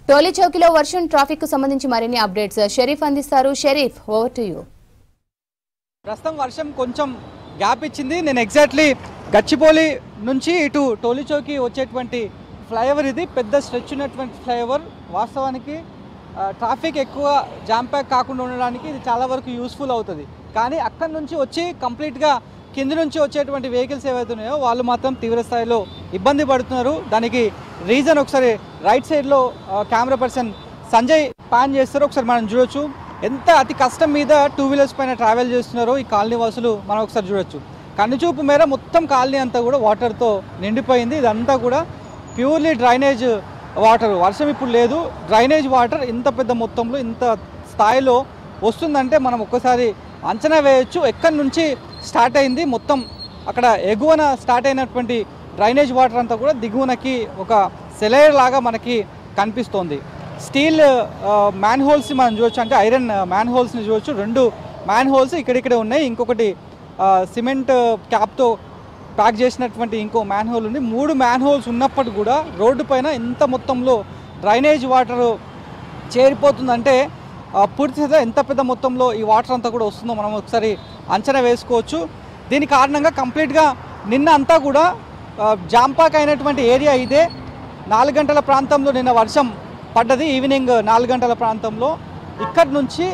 టోలీ చౌకీలో వర్షం ట్రాఫిక్ కు సంబంధించి మరిన్ని అప్డేట్స్ షరీఫ్ అందిస్తారు. Sharif, over to you. ప్రస్తుతం వర్షం కొంచెం గ్యాప్ ఇచ్చింది. నేను ఎగ్జాక్ట్లీ గచ్చిబౌలి నుంచి ఇటు టోలీ చౌకీ వచ్చేటువంటి ఫ్లైఓవర్, ఇది పెద్ద స్ట్రెచ్ ఉన్నటువంటి ఫ్లైఓవర్. వాస్తవానికి ట్రాఫిక్ ఎక్కువ జామ్ ప్యాక్ కాకుండా ఉండడానికి ఇది చాలా వరకు యూస్ఫుల్ అవుతుంది. కానీ అక్కడి నుంచి వచ్చి కంప్లీట్గా కింది నుంచి వచ్చేటువంటి వెహికల్స్ ఏవైతే ఉన్నాయో వాళ్ళు మాత్రం తీవ్ర స్థాయిలో ఇబ్బంది పడుతున్నారు. దానికి రీజన్ ఒకసారి రైట్ సైడ్లో కెమెరా పర్సన్ సంజయ్ ప్యాన్ చేస్తారు, ఒకసారి మనం చూడొచ్చు. ఎంత అతి కష్టం మీద టూ వీలర్స్ పైన ట్రావెల్ చేస్తున్నారో ఈ కాలనీ వాసులు మనం ఒకసారి చూడొచ్చు. కన్నుచూపు మేర మొత్తం కాలనీ అంతా కూడా వాటర్తో నిండిపోయింది. ఇదంతా కూడా ప్యూర్లీ డ్రైనేజ్ వాటర్. వర్షం ఇప్పుడు లేదు, డ్రైనేజ్ వాటర్ ఇంత పెద్ద మొత్తంలో ఇంత స్థాయిలో వస్తుందంటే మనం ఒక్కసారి అంచనా వేయొచ్చు ఎక్కడి నుంచి స్టార్ట్ అయింది. మొత్తం అక్కడ ఎగువన స్టార్ట్ అయినటువంటి డ్రైనేజ్ వాటర్ అంతా కూడా దిగువనకి ఒక సెలైర్ లాగా మనకి కనిపిస్తోంది. స్టీల్ మ్యాన్ హోల్స్ని మనం చూడొచ్చు, అంటే ఐరన్ మ్యాన్ హోల్స్ని చూడొచ్చు. 2 మ్యాన్ హోల్స్ ఇక్కడిక్కడే ఉన్నాయి, ఇంకొకటి సిమెంట్ క్యాప్తో ప్యాక్ చేసినటువంటి ఇంకో మ్యాన్ హోల్ ఉంది. 3 మ్యాన్ హోల్స్ ఉన్నప్పటికీ కూడా రోడ్డు పైన ఇంత మొత్తంలో డ్రైనేజ్ వాటర్ చేరిపోతుందంటే పూర్తిగా ఎంత పెద్ద మొత్తంలో ఈ వాటర్ అంతా కూడా వస్తుందో మనం ఒకసారి అంచనా వేసుకోవచ్చు. దీని కారణంగా కంప్లీట్గా నిన్న అంతా కూడా జాంపాక్ అయినటువంటి ఏరియా ఇదే. 4 గంటల ప్రాంతంలో నిన్న వర్షం పడ్డది, ఈవినింగ్ 4 గంటల ప్రాంతంలో. ఇక్కడి నుంచి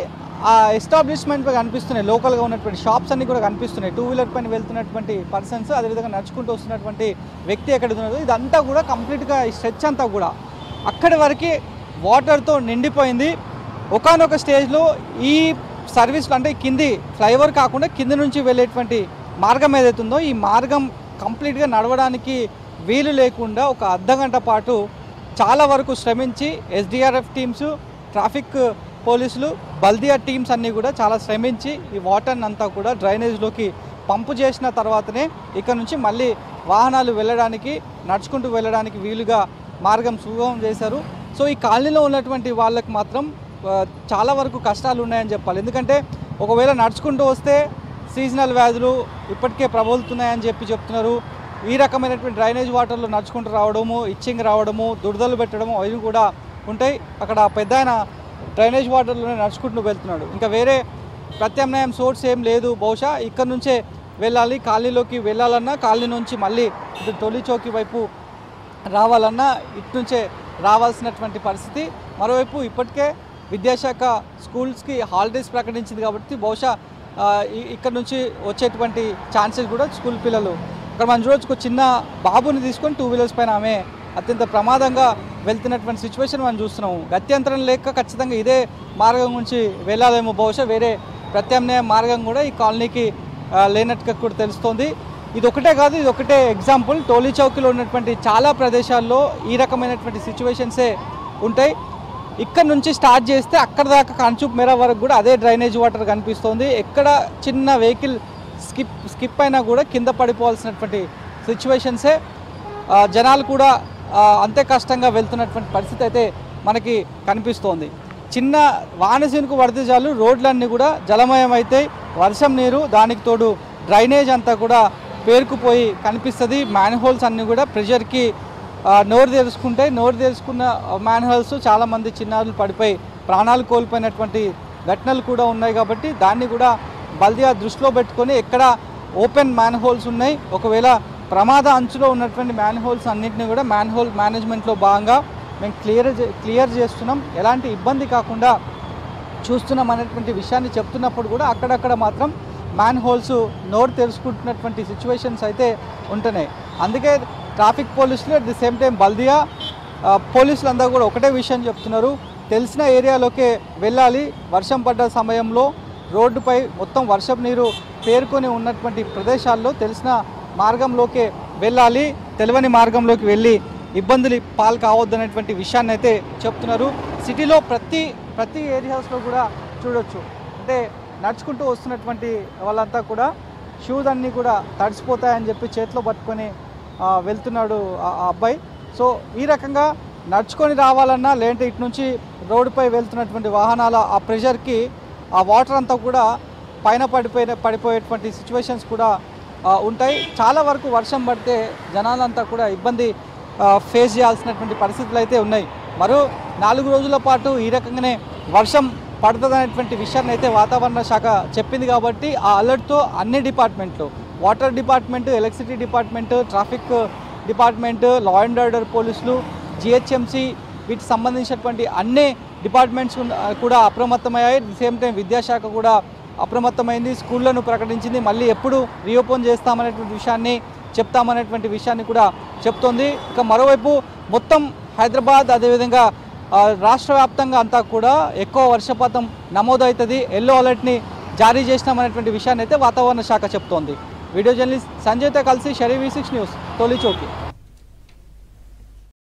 ఆ ఎస్టాబ్లిష్మెంట్ కనిపిస్తున్నాయి, లోకల్గా ఉన్నటువంటి షాప్స్ అన్నీ కూడా కనిపిస్తున్నాయి. 2 వీలర్ పైన వెళ్తున్నటువంటి పర్సన్స్, అదేవిధంగా నడుచుకుంటూ వస్తున్నటువంటి వ్యక్తి ఎక్కడ ఉన్నదో ఇదంతా కూడా కంప్లీట్గా ఈ స్ట్రెచ్ అంతా కూడా అక్కడి వరకు వాటర్తో నిండిపోయింది. ఒకానొక స్టేజ్లో ఈ సర్వీస్ అంటే కింది ఫ్లైఓవర్ కాకుండా కింది నుంచి వెళ్ళేటువంటి మార్గం ఏదైతుందో ఈ మార్గం కంప్లీట్గా నడవడానికి వీలు లేకుండా ఒక అర్ధగంట పాటు చాలా వరకు శ్రమించి ఎస్డిఆర్ఎఫ్ టీమ్స్, ట్రాఫిక్ పోలీసులు, బల్దియా టీమ్స్ అన్నీ కూడా చాలా శ్రమించి ఈ వాటర్ని అంతా కూడా డ్రైనేజ్లోకి పంపు చేసిన తర్వాతనే ఇక్కడ నుంచి మళ్ళీ వాహనాలు వెళ్ళడానికి, నడుచుకుంటూ వెళ్ళడానికి వీలుగా మార్గం సుగమం చేశారు. సో ఈ కాలనీలో ఉన్నటువంటి వాళ్ళకి మాత్రం చాలా వరకు కష్టాలు ఉన్నాయని చెప్పాలి. ఎందుకంటే ఒకవేళ నడుచుకుంటూ వస్తే సీజనల్ వ్యాధులు ఇప్పటికే ప్రబలుతున్నాయని చెప్తున్నారు. ఈ రకమైనటువంటి డ్రైనేజ్ వాటర్లో నడుచుకుంటూ రావడము, ఇచ్చింగ్ రావడము, దురదలు పెట్టడము అవి కూడా ఉంటాయి. అక్కడ పెద్ద ఆయన డ్రైనేజ్ వాటర్లోనే నడుచుకుంటూ వెళ్తున్నాడు. ఇంకా వేరే ప్రత్యామ్నాయం సోర్స్ ఏం లేదు. బహుశా ఇక్కడ నుంచే వెళ్ళాలి, కాలనీలోకి వెళ్ళాలన్నా, కాలనీ నుంచి మళ్ళీ ఇటు టోలీ చౌకీ వైపు రావాలన్నా ఇటు నుంచే రావాల్సినటువంటి పరిస్థితి. మరోవైపు ఇప్పటికే విద్యాశాఖ స్కూల్స్కి హాలిడేస్ ప్రకటించింది కాబట్టి బహుశా ఇక్కడ నుంచి వచ్చేటువంటి ఛాన్సెస్ కూడా స్కూల్ పిల్లలు ఇక్కడ మనం చూడొచ్చు. చిన్న బాబుని తీసుకొని 2 వీలర్స్ పైన ఆమె అత్యంత ప్రమాదంగా వెళ్తున్నటువంటి సిచ్యువేషన్ మనం చూస్తున్నాము. గత్యంతరం లేక ఖచ్చితంగా ఇదే మార్గం నుంచి వెళ్ళాలేమో, బహుశా వేరే ప్రత్యామ్నాయ మార్గం కూడా ఈ కాలనీకి లేనట్టుగా కూడా తెలుస్తోంది. ఇది ఒకటే కాదు, ఇది ఒకటే ఎగ్జాంపుల్. టోలీ చౌకీలో ఉన్నటువంటి చాలా ప్రదేశాల్లో ఈ రకమైనటువంటి సిచ్యువేషన్సే ఉంటాయి. ఇక్కడ నుంచి స్టార్ట్ చేస్తే అక్కడ దాకా కన్చూప్ మేర వరకు కూడా అదే డ్రైనేజ్ వాటర్ కనిపిస్తుంది. ఎక్కడ చిన్న వెహికల్ స్కిప్ అయినా కూడా కింద పడిపోవాల్సినటువంటి సిచ్యువేషన్సే. జనాలు కూడా అంతే కష్టంగా వెళ్తున్నటువంటి పరిస్థితి అయితే మనకి కనిపిస్తోంది. చిన్న వానసీనుకు పడితే చాలు రోడ్లన్నీ కూడా జలమయం అవుతాయి. వర్షం నీరు, దానికి తోడు డ్రైనేజ్ అంతా కూడా పేరుకుపోయి కనిపిస్తుంది. మ్యాన్ హోల్స్ అన్నీ కూడా ప్రెషర్కి నోరు తెరుచుకున్న మ్యాన్ హోల్స్ చాలామంది చిన్నారులు పడిపోయి ప్రాణాలు కోల్పోయినటువంటి ఘటనలు కూడా ఉన్నాయి. కాబట్టి దాన్ని కూడా బల్దియా దృష్టిలో పెట్టుకొని ఎక్కడ ఓపెన్ మ్యాన్ హోల్స్ ఉన్నాయి, ఒకవేళ ప్రమాద అంచులో ఉన్నటువంటి మ్యాన్ హోల్స్ అన్నింటినీ కూడా మ్యాన్ హోల్ మేనేజ్మెంట్లో భాగంగా మేము క్లియర్ చేస్తున్నాం, ఎలాంటి ఇబ్బంది కాకుండా చూస్తున్నాం అనేటువంటి విషయాన్ని చెప్తున్నప్పుడు కూడా అక్కడక్కడ మాత్రం మ్యాన్ హోల్స్ నోరు తెరుచుకుంటున్నటువంటి సిచ్యువేషన్స్ అయితే ఉంటున్నాయి. అందుకే ట్రాఫిక్ పోలీసులు అట్ ది సేమ్ టైం బల్దియా పోలీసులు అందరూ కూడా ఒకటే విషయం చెప్తున్నారు, తెలిసిన ఏరియాలోకే వెళ్ళాలి. వర్షం పడ్డ సమయంలో రోడ్డుపై మొత్తం వర్షపు నీరు పేరుకొని ఉన్నటువంటి ప్రదేశాల్లో తెలిసిన మార్గంలోకే వెళ్ళాలి, తెలియని మార్గంలోకి వెళ్ళి ఇబ్బందులు పాలు కావద్దనేటువంటి విషయాన్ని అయితే చెప్తున్నారు. సిటీలో ప్రతి ఏరియాస్లో కూడా చూడొచ్చు, అంటే నడుచుకుంటూ వస్తున్నటువంటి వాళ్ళంతా కూడా షూస్ అన్నీ కూడా తడిసిపోతాయని చెప్పి చేతిలో పట్టుకొని వెళ్తున్నాడు ఆ అబ్బాయి. సో ఈ రకంగా నడుచుకొని రావాలన్నా, లేదంటే ఇటు నుంచి రోడ్డుపై వెళ్తున్నటువంటి వాహనాల ఆ ప్రెషర్కి ఆ వాటర్ అంతా కూడా పైన పడిపోయేటువంటి సిచ్యువేషన్స్ కూడా ఉంటాయి. చాలా వరకు వర్షం పడితే జనాలంతా కూడా ఇబ్బంది ఫేస్ చేయాల్సినటువంటి పరిస్థితులు అయితే ఉన్నాయి. మరో 4 రోజుల పాటు ఈ రకంగానే వర్షం పడుతుందనేటువంటి విషయాన్ని అయితే వాతావరణ శాఖ చెప్పింది కాబట్టి ఆ అలర్ట్తో అన్ని డిపార్ట్మెంట్లు water department, electricity department, traffic department, law and order పోలీసులు, జిహెచ్ఎంసీ వీటికి సంబంధించినటువంటి అన్ని డిపార్ట్మెంట్స్ కూడా అప్రమత్తమయ్యాయి. సేమ్ టైం విద్యాశాఖ కూడా అప్రమత్తమైంది, స్కూళ్లను ప్రకటించింది. మళ్ళీ ఎప్పుడు రీఓపెన్ చేస్తామనేటువంటి విషయాన్ని చెప్తామనేటువంటి విషయాన్ని కూడా చెప్తోంది. ఇక మరోవైపు మొత్తం హైదరాబాద్ అదేవిధంగా రాష్ట్ర వ్యాప్తంగా అంతా కూడా ఎక్కువ వర్షపాతం నమోదవుతుంది. ఎల్లో అలర్ట్ని జారీ చేసినామనేటువంటి విషయాన్ని అయితే వాతావరణ శాఖ చెప్తోంది. వీడియో జర్నలిస్ట్ సంజయ్తో కలిసి షరీఫ్ V6 న్యూస్, టోలీచౌకి.